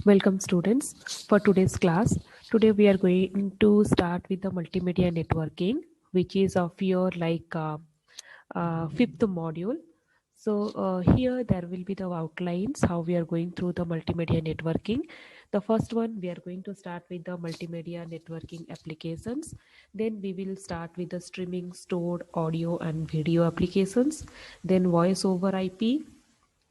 Welcome students for today's class. Today we are going to start with the multimedia networking, which is of your fifth module. So here there will be the outlines how we are going through the multimedia networking. The first one we are going to start with the multimedia networking applications. Then we will start with the streaming stored audio and video applications. Then voice over IP,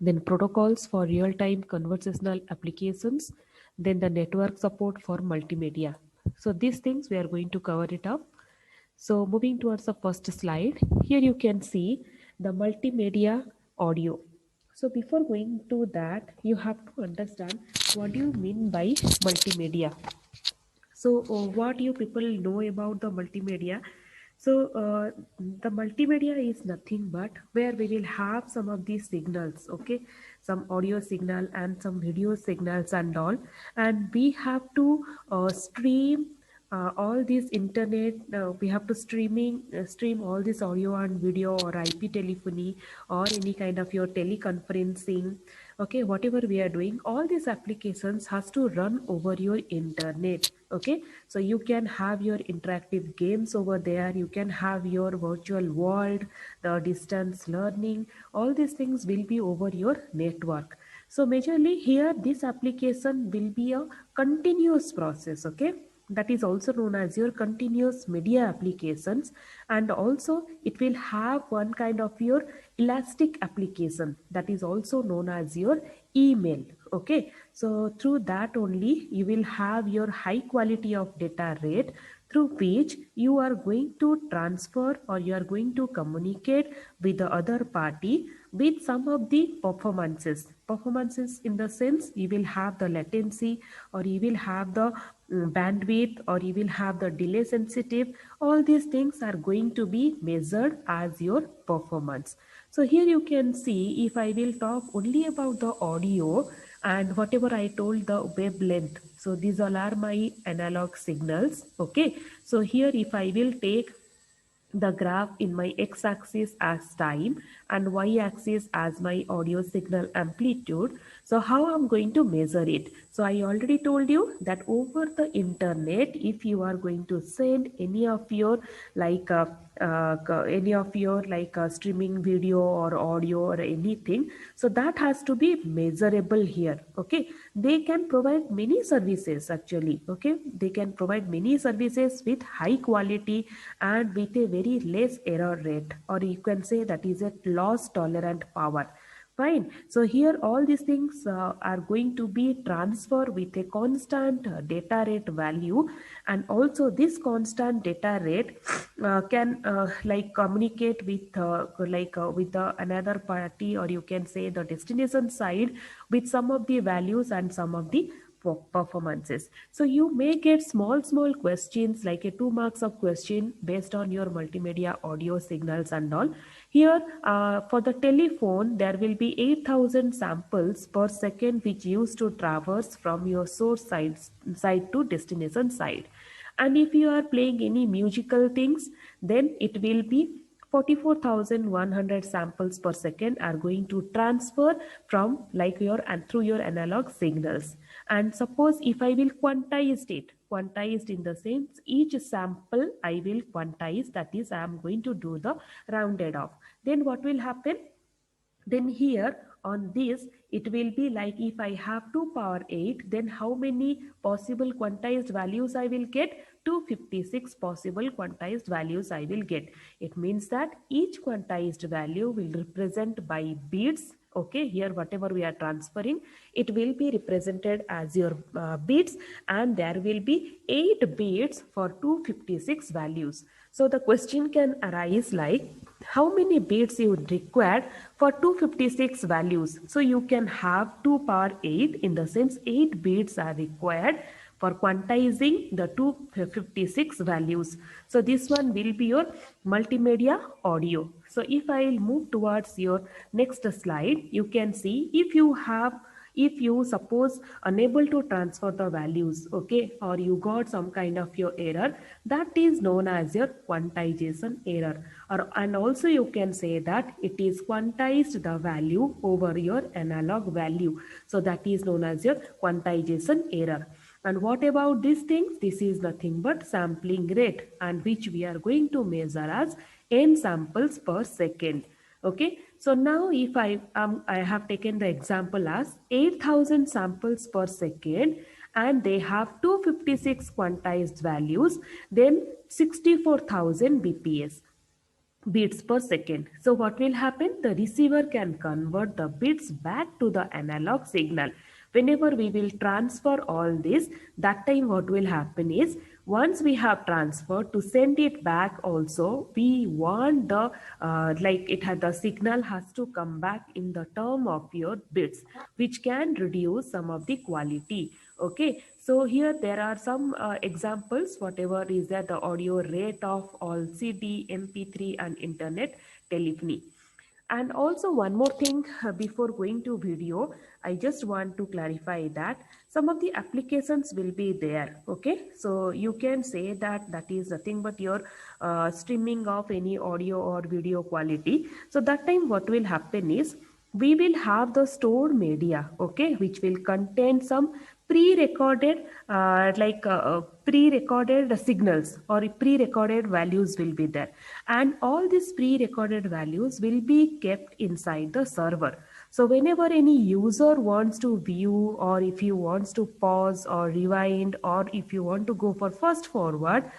then protocols for real-time conversational applications, then the network support for multimedia. So these things we are going to cover it up. So moving towards the first slide, here you can see the multimedia audio. So before going to that, you have to understand what do you mean by multimedia. So, what you people know about the multimedia? So, the multimedia is nothing but where we will have some of these signals, okay, some audio signal and some video signals and all, and we have to stream all this internet. We have to stream all this audio and video or IP telephony or any kind of your teleconferencing, okay, whatever we are doing, all these applications has to run over your internet. Okay, so you can have your interactive games over there, you can have your virtual world, the distance learning, all these things will be over your network. So majorly here this application will be a continuous process, okay, that is also known as your continuous media applications. And also it will have one kind of your elastic application that is also known as your email. Okay, so through that only you will have your high quality of data rate through which you are going to transfer or you are going to communicate with the other party with some of the performances in the sense you will have the latency or you will have the bandwidth or you will have the delay sensitive. All these things are going to be measured as your performance. So here you can see, if I will talk only about the audio and whatever I told the wavelength, so these all are my analog signals. Okay, so here if I will take the graph in my x-axis as time and y-axis as my audio signal amplitude, so how I'm going to measure it? So I already told you that over the internet, if you are going to send any of your like streaming video or audio or anything, so that has to be measurable here. Okay, they can provide many services actually. Okay, they can provide many services with high quality and with a very less error rate, or you can say that is a loss tolerant power. Fine. So here all these things are going to be transferred with a constant data rate value, and also this constant data rate can like communicate with another party, or you can say the destination side, with some of the values and some of the performances. So you may get small questions like a 2 marks of question based on your multimedia audio signals and all. Here for the telephone there will be 8,000 samples per second which used to traverse from your source side to destination side. And if you are playing any musical things, then it will be 44,100 samples per second are going to transfer from like your and through your analog signals. And suppose if I will quantized in the sense each sample I will quantize, that is I am going to do the rounded off. Then what will happen? Then here on this it will be like, if I have 2 power 8, then how many possible quantized values I will get? 256 possible quantized values I will get. It means that each quantized value will represent by bits. Okay, here whatever we are transferring, it will be represented as your bits, and there will be 8 bits for 256 values. So the question can arise like, how many bits you require for 256 values? So you can have 2 power 8, in the sense 8 bits are required for quantizing the 256 values. So this one will be your multimedia audio. So if I move towards your next slide, you can see if you have if you suppose unable to transfer the values, okay, or you got some kind of your error, that is known as your quantization error. And also you can say that it is quantized the value over your analog value, so that is known as your quantization error. And what about these things? This is nothing but sampling rate, and which we are going to measure as n samples per second. Okay, so now if I have taken the example as 8,000 samples per second, and they have 256 quantized values, then 64,000 bps, bits per second. So what will happen? The receiver can convert the bits back to the analog signal. Whenever we will transfer all this, that time what will happen is, once we have transferred, to send it back also, we want the like it had the signal has to come back in the term of your bits, which can reduce some of the quality. Okay, so here there are some examples, whatever is that the audio rate of all CD, MP3 and internet telephony. And also one more thing, before going to video, I just want to clarify that some of the applications will be there. Okay, so you can say that that is nothing but your streaming of any audio or video quality. So that time what will happen is, we will have the stored media, okay, which will contain some pre-recorded pre-recorded signals or pre-recorded values will be there, and all these pre-recorded values will be kept inside the server. So whenever any user wants to view, or if you wants to pause or rewind, or if you want to go for fast forward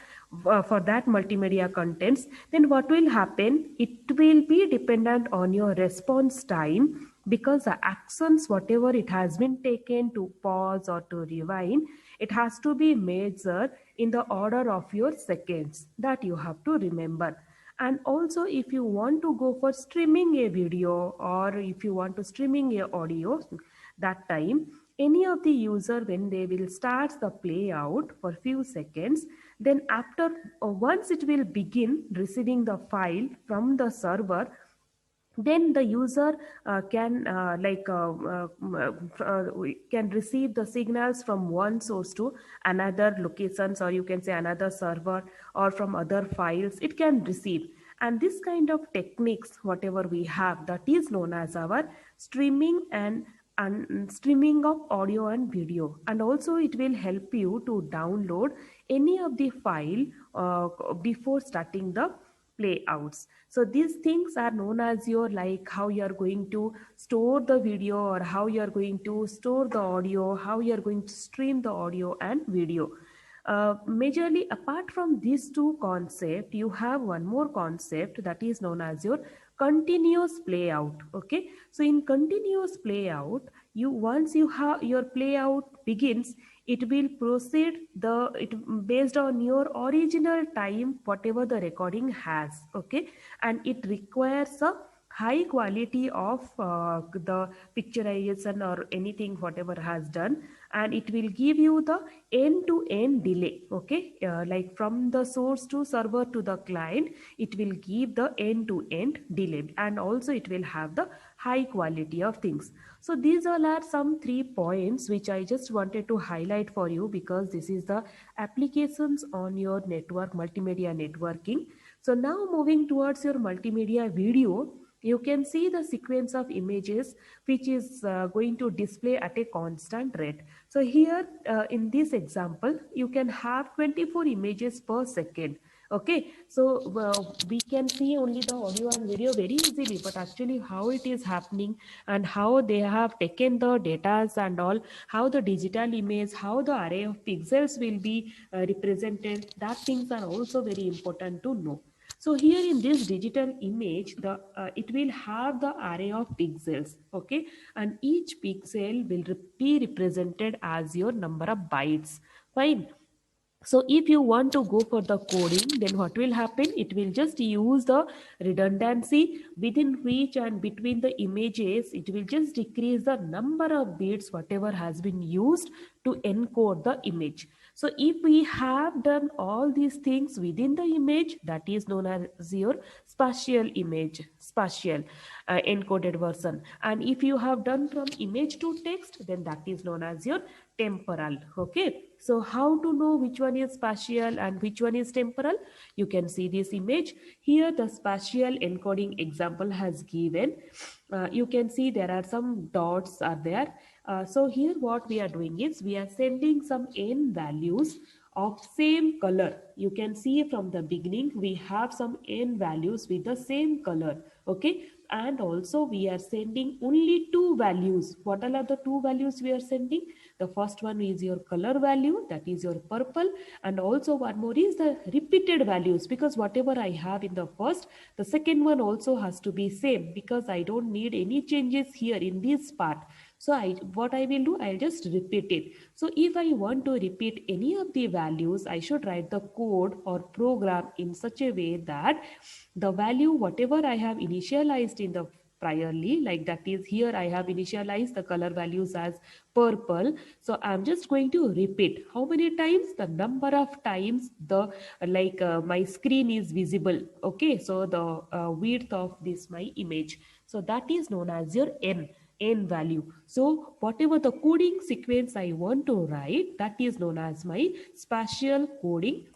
for that multimedia contents, then what will happen? It will be dependent on your response time, because the actions whatever it has been taken to pause or to rewind, it has to be measured in the order of your seconds, that you have to remember. And also if you want to go for streaming a video, or if you want to streaming a audio, that time any of the user, when they will start the play out for few seconds, then after once it will begin receiving the file from the server, then the user can receive the signals from one source to another locations, or you can say another server, or from other files it can receive. And this kind of techniques whatever we have, that is known as our streaming and streaming of audio and video. And also it will help you to download any of the file before starting the playouts. So these things are known as your, like how you are going to store the video, or how you are going to store the audio, how you are going to stream the audio and video. Majorly apart from these two concepts, you have one more concept, that is known as your continuous play out. Okay, so in continuous play out, you once you have your play out begins, it will proceed the it based on your original time whatever the recording has. Okay, and it requires a high quality of the picturization or anything whatever has done, and it will give you the end to end delay. Okay, like from the source to server to the client, it will give the end to end delay, and also it will have the high quality of things. So these all are some 3 points which I just wanted to highlight for you, because this is the applications on your network, multimedia networking. So now moving towards your multimedia video, you can see the sequence of images which is going to display at a constant rate. So here in this example, you can have 24 images per second. Okay, so we can see only the audio and video very easily, but actually how it is happening, and how they have taken the data and all, how the digital image, how the array of pixels will be represented, that things are also very important to know. So here in this digital image, the it will have the array of pixels. Okay, and each pixel will be represented as your number of bytes. Fine. So if you want to go for the coding, then what will happen? It will just use the redundancy within which and between the images. It will just decrease the number of bits whatever has been used to encode the image. So if we have done all these things within the image, that is known as your spatial image, spatial encoded version. And if you have done from image to text, then that is known as your temporal. Okay, so how to know which one is spatial and which one is temporal? You can see this image here. The spatial encoding example has given. You can see there are some dots are there. So here what we are doing is we are sending some n values of same color. You can see from the beginning we have some n values with the same color. Okay, and also we are sending only two values. What are the two values we are sending? The first one is your color value, that is your purple, and also one more is the repeated values, because whatever I have in the first, the second one also has to be same, because I don't need any changes here in this part. So what I will do, I'll just repeat it. So if I want to repeat any of the values, I should write the code or program in such a way that the value whatever I have initialized in the priorly, like that is here I have initialized the color values as purple. So I'm just going to repeat how many times, the number of times the my screen is visible. Okay, so the width of this my image, so that is known as your n value. So whatever the coding sequence I want to write, that is known as my spatial coding,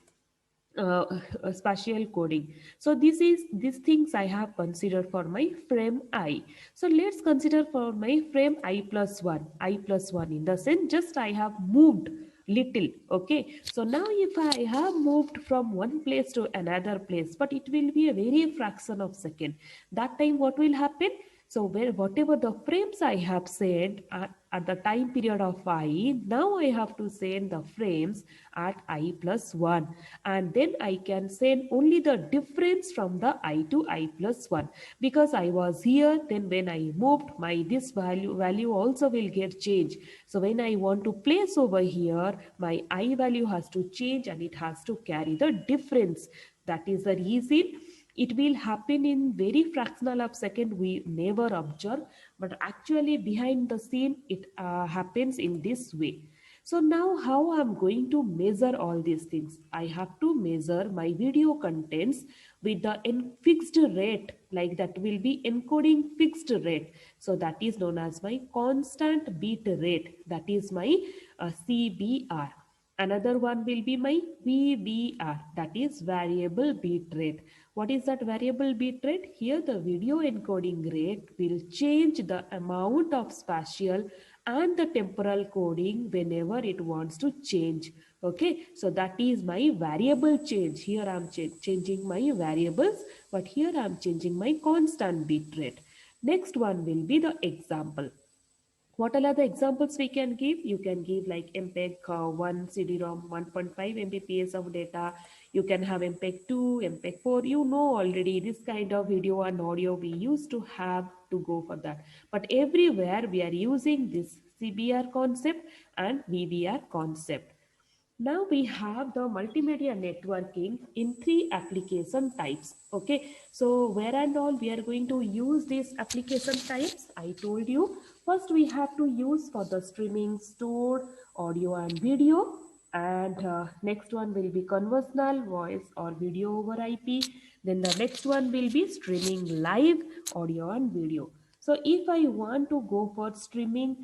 uh, spatial coding. So this is these things I have considered for my frame I. So let's consider for my frame I plus 1 in the sense just I have moved little. Okay, so now if I have moved from one place to another place, but it will be a very fraction of second, that time what will happen? So where whatever the frames I have sent at the time period of I, now I have to send the frames at I+1, and then I can send only the difference from the I to I+1, because I was here, then when I moved, my this value also will get changed. So when I want to place over here, my I value has to change and it has to carry the difference. That is the reason it will happen in very fractional of second, we never observe, but actually behind the scene it happens in this way. So now how I'm going to measure all these things? I have to measure my video contents with the fixed rate, like that will be encoding fixed rate. So that is known as my constant bit rate, that is my CBR. Another one will be my VBR, that is variable bit rate. What is that variable bit rate? Here the video encoding rate will change the amount of spatial and the temporal coding whenever it wants to change. Okay, so that is my variable change. Here I am changing my variables, but here I am changing my constant bit rate. Next one will be the example. What are the examples we can give? You can give like MPEG 1 CD-ROM 1.5 Mbps of data. You can have MPEG 2, MPEG 4. You know already this kind of video and audio we used to have to go for that. But everywhere we are using this CBR concept and VBR concept. Now we have the multimedia networking in three application types. Okay, so where and all we are going to use these application types, I told you. First we have to use for the streaming stored audio and video, and next one will be conversational voice or video over IP. Then the next one will be streaming live audio and video. So if I want to go for streaming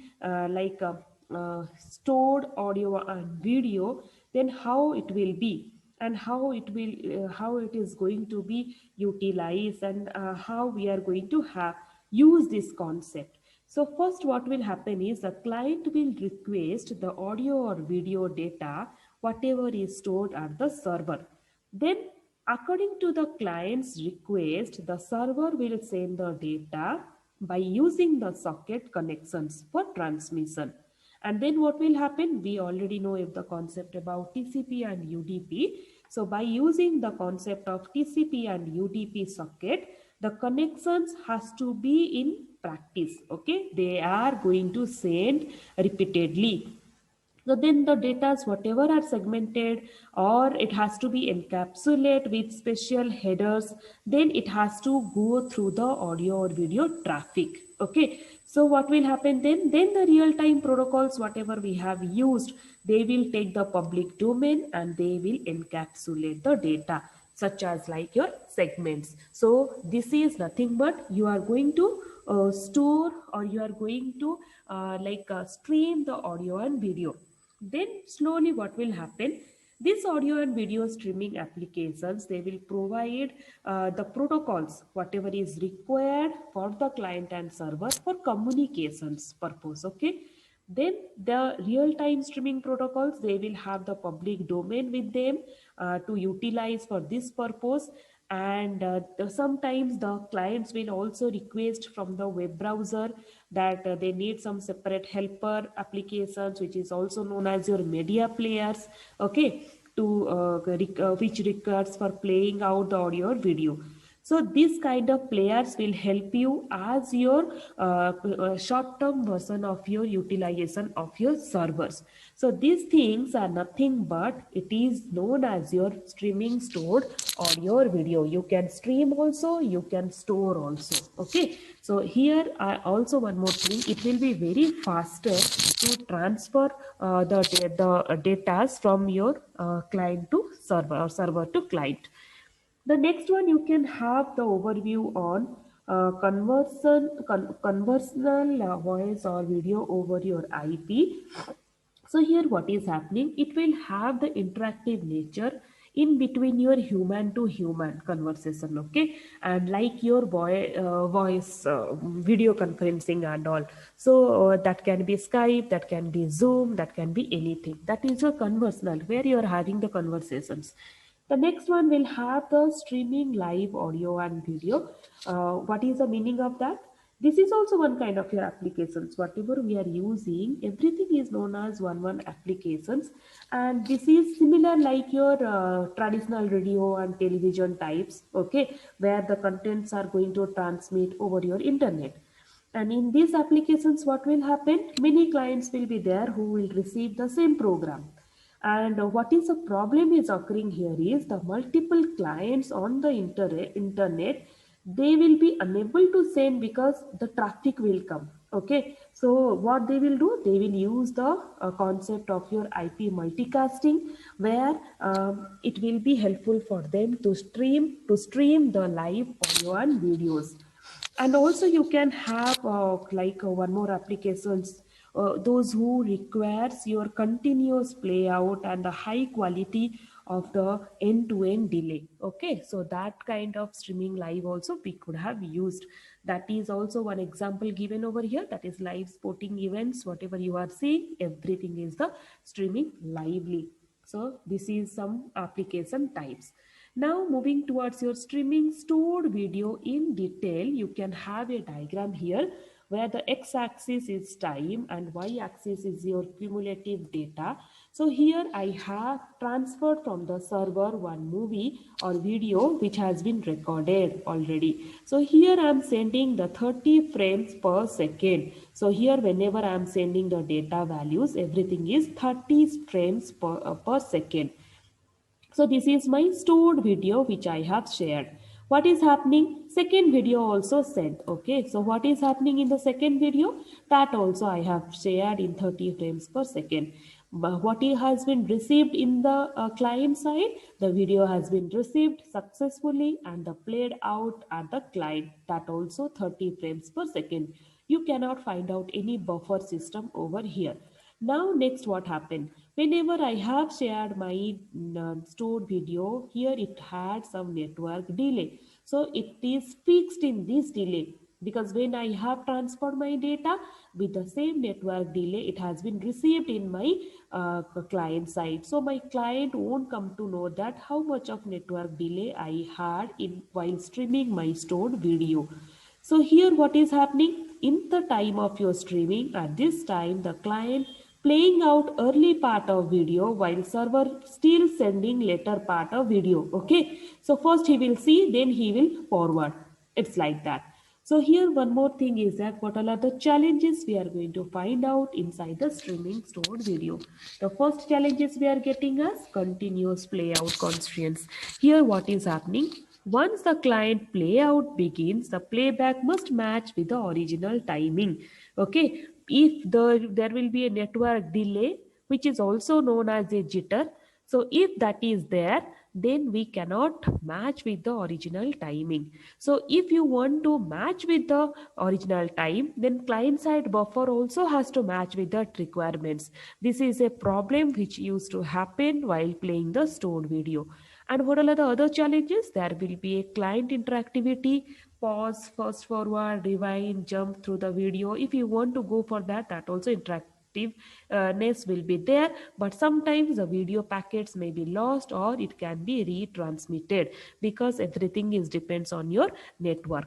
stored audio and video, then how it will be, and how it is going to be utilized, and how we are going to have use this concept. So first what will happen is the client will request the audio or video data whatever is stored at the server. Then according to the client's request, the server will send the data by using the socket connections for transmission. And then what will happen? We already know if the concept about TCP and UDP. So by using the concept of TCP and UDP socket, the connections has to be in practice. Okay, they are going to send repeatedly. So then the data, whatever are segmented, or it has to be encapsulated with special headers, then it has to go through the audio or video traffic. Okay. So what will happen then? Then the real-time protocols, whatever we have used, they will take the public domain and they will encapsulate the data, such as like your segments. So this is nothing but you are going to store, or you are going to stream the audio and video. Then slowly what will happen, this audio and video streaming applications, they will provide the protocols whatever is required for the client and server for communications purpose. Okay. Then the real-time streaming protocols, they will have the public domain with them to utilize for this purpose. And sometimes the clients will also request from the web browser that they need some separate helper applications, which is also known as your media players. Okay. To which requires for playing out the audio or video. So this kind of players will help you as your short-term version of your utilization of your servers. So these things are nothing but it is known as your streaming stored audio or video. You can stream also, you can store also. Okay. So here I also one more thing. It will be very faster to transfer the data from your client to server or server to client. The next one, you can have the overview on conversational voice or video over your IP. So here what is happening, it will have the interactive nature in between your human to human conversation. Okay. And like your voice video conferencing and all. So that can be Skype, that can be Zoom, that can be anything. That is your conversational where you are having the conversations. The next one will have the streaming live audio and video. What is the meaning of that? This is also one kind of your applications. Whatever we are using, everything is known as one applications. And this is similar like your traditional radio and television types, okay, where the contents are going to transmit over your internet. And in these applications, what will happen? Many clients will be there who will receive the same program. And what is the problem is occurring here is the multiple clients on the internet, they will be unable to send because the traffic will come. Okay. So what they will do, they will use the concept of your IP multicasting, where it will be helpful for them to stream the live audio and videos. And also you can have one more applications, those who requires your continuous play out and the high quality of the end-to-end delay. Okay, so that kind of streaming live also we could have used. That is also one example given over here, that is live sporting events. Whatever you are seeing, everything is the streaming lively. So this is some application types. Now moving towards your streaming stored video in detail, you can have a diagram here where the x-axis is time and y-axis is your cumulative data. So here I have transferred from the server one movie or video which has been recorded already. So here I am sending the 30 frames per second. So here whenever I am sending the data values, everything is 30 frames per second. So this is my stored video which I have shared. What is happening? Second video also sent. Okay. So what is happening in the second video? That also I have shared in 30 frames per second. But what has been received in the client side? The video has been received successfully and played out at the client. That also 30 frames per second. You cannot find out any buffer system over here. Now next what happened? Whenever I have shared my stored video, here it had some network delay. So it is fixed in this delay because when I have transferred my data with the same network delay, it has been received in my client side. So my client won't come to know that how much of network delay I had in while streaming my stored video. So here what is happening? In the time of your streaming, at this time the client playing out early part of video while server still sending later part of video. Okay. So first he will see, then he will forward. It's like that. So here one more thing is that what all are the challenges we are going to find out inside the streaming stored video. The first challenges we are getting as continuous play out constraints. Here what is happening? Once the client play out begins, the playback must match with the original timing. Okay, if there will be a network delay, which is also known as a jitter, so if that is there, then we cannot match with the original timing. So if you want to match with the original time, then client side buffer also has to match with that requirements. This is a problem which used to happen while playing the stored video. And what are the other challenges? There will be a client interactivity, pause, fast forward, rewind, jump through the video. If you want to go for that, that also interactiveness will be there, but sometimes the video packets may be lost or it can be retransmitted because everything is depends on your network.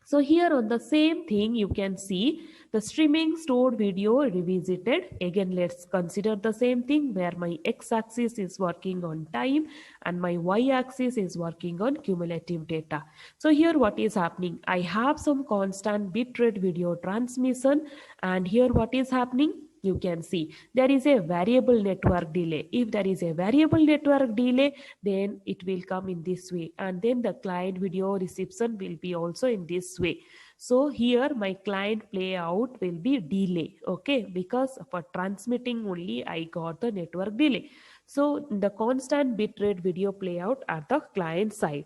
So here on the same thing, you can see the streaming stored video revisited. Again, let's consider the same thing where my x-axis is working on time and my y-axis is working on cumulative data. So here what is happening? I have some constant bitrate video transmission, and here what is happening? You can see there is a variable network delay. If there is a variable network delay, then it will come in this way, and then the client video reception will be also in this way. So here my client play out will be delay, okay, because for transmitting only I got the network delay. So the constant bitrate video play out at the client side.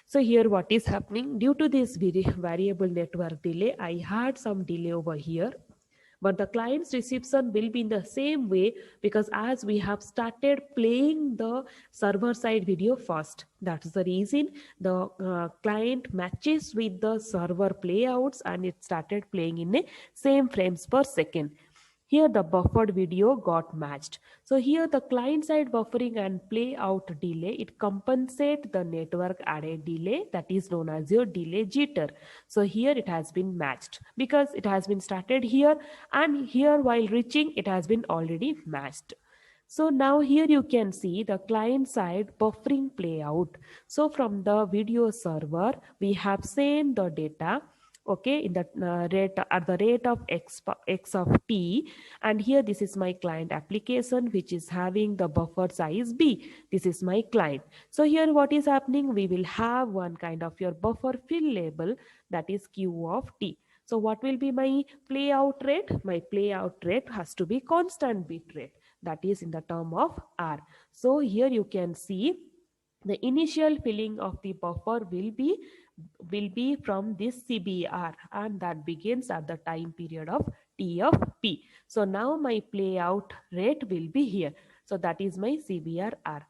So here what is happening? Due to this variable network delay, I had some delay over here, but the client's reception will be in the same way, because as we have started playing the server side video first, that's the reason the client matches with the server playouts and it started playing in a same frames per second. Here the buffered video got matched. So here the client side buffering and play out delay, it compensate the network added delay, that is known as your delay jitter. So here it has been matched because it has been started here, and here while reaching it has been already matched. So now here you can see the client side buffering play out. So from the video server we have sent the data, okay, in the rate at the rate of x of t, and here this is my client application which is having the buffer size b. This is my client. So here what is happening? We will have one kind of your buffer fill label, that is q of t. So what will be my play out rate? My play out rate has to be constant bit rate, that is in the term of r. So here you can see the initial filling of the buffer will be from this CBR, and that begins at the time period of T of P. So now my play out rate will be here. So that is my CBR.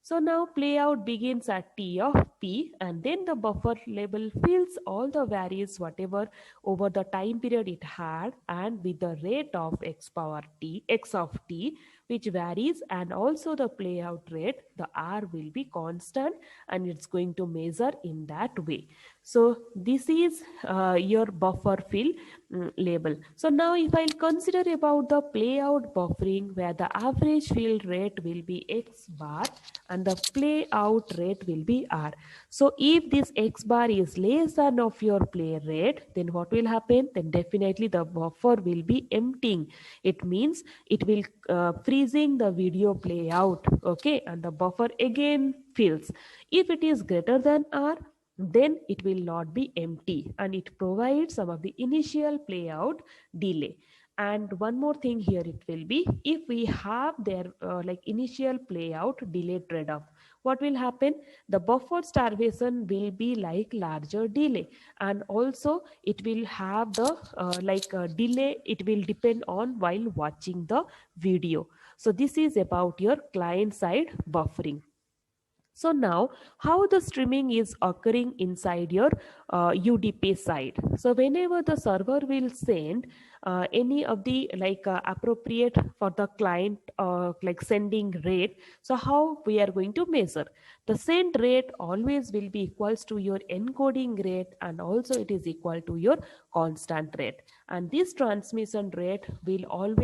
So now play out begins at T of P, and then the buffer label fills all the values whatever over the time period it had, and with the rate of x power t, x of t, which varies, and also the play out rate, the R will be constant and it's going to measure in that way. So this is your buffer fill label. So now if I'll consider about the play out buffering, where the average fill rate will be x bar and the play out rate will be R. So if this x bar is less than of your play rate, then what will happen? Then definitely the buffer will be emptying. It means it will freezing the video play out, okay, and the buffer again fills. If it is greater than R, then it will not be empty and it provides some of the initial play out delay. And one more thing here, it will be if we have their like initial play out delay trade off, what will happen? The buffer starvation will be like larger delay, and also it will have the delay, it will depend on while watching the video. So this is about your client side buffering. So now how the streaming is occurring inside your UDP side. So whenever the server will send any of the appropriate for the client like sending rate, so how we are going to measure? The send rate always will be equals to your encoding rate, and also it is equal to your constant rate. and this transmission rate will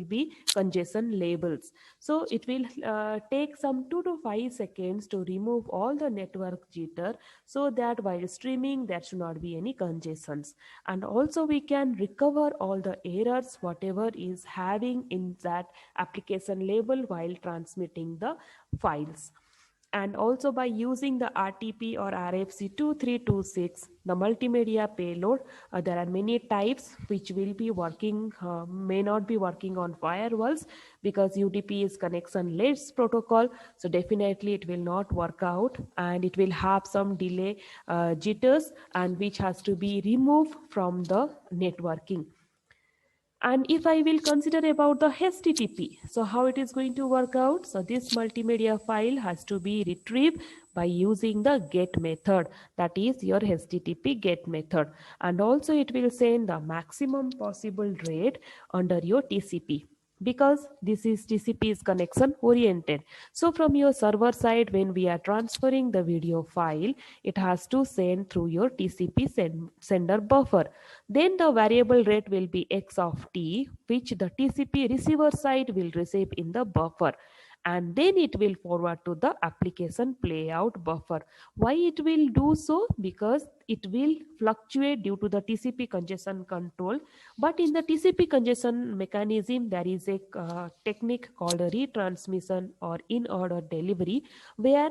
be congestion labels. So it will take some 2 to 5 seconds to remove all the network jitter, so that while streaming there should not be any congestions. And also we can recover all the errors whatever is having in that application label while transmitting the files. And also by using the RTP or RFC 2326, the multimedia payload, there are many types which will be working, may not be working on firewalls, because UDP is connection-less protocol. So definitely it will not work out, and it will have some delay jitters, and which has to be removed from the networking. And if I will consider about the HTTP, so how it is going to work out? So this multimedia file has to be retrieved by using the get method, that is your HTTP get method. And also it will send the maximum possible rate under your TCP, because this is TCP is connection oriented. So from your server side, when we are transferring the video file, it has to send through your TCP sender buffer. Then the variable rate will be x of t, which the TCP receiver side will receive in the buffer, and then it will forward to the application playout buffer. Why it will do so? Because it will fluctuate due to the TCP congestion control. But in the TCP congestion mechanism, there is a technique called a retransmission or in order delivery, where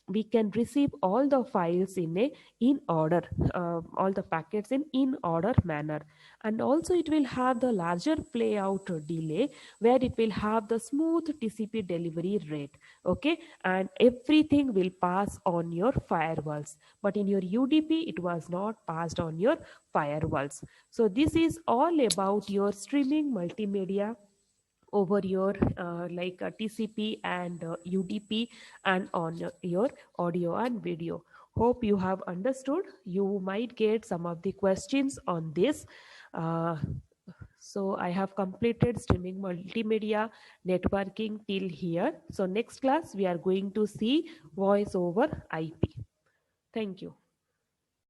we can receive all the files in order, all the packets in order manner. And also it will have the larger playout delay, where it will have the smooth TCP delivery rate. Okay, and everything will pass on your firewalls, but in your UDP it was not passed on your firewalls. So this is all about your streaming multimedia over your TCP and UDP, and on your audio and video. Hope you have understood. You might get some of the questions on this. Uh, so I have completed streaming multimedia networking till here. So next class we are going to see voice over IP. Thank you.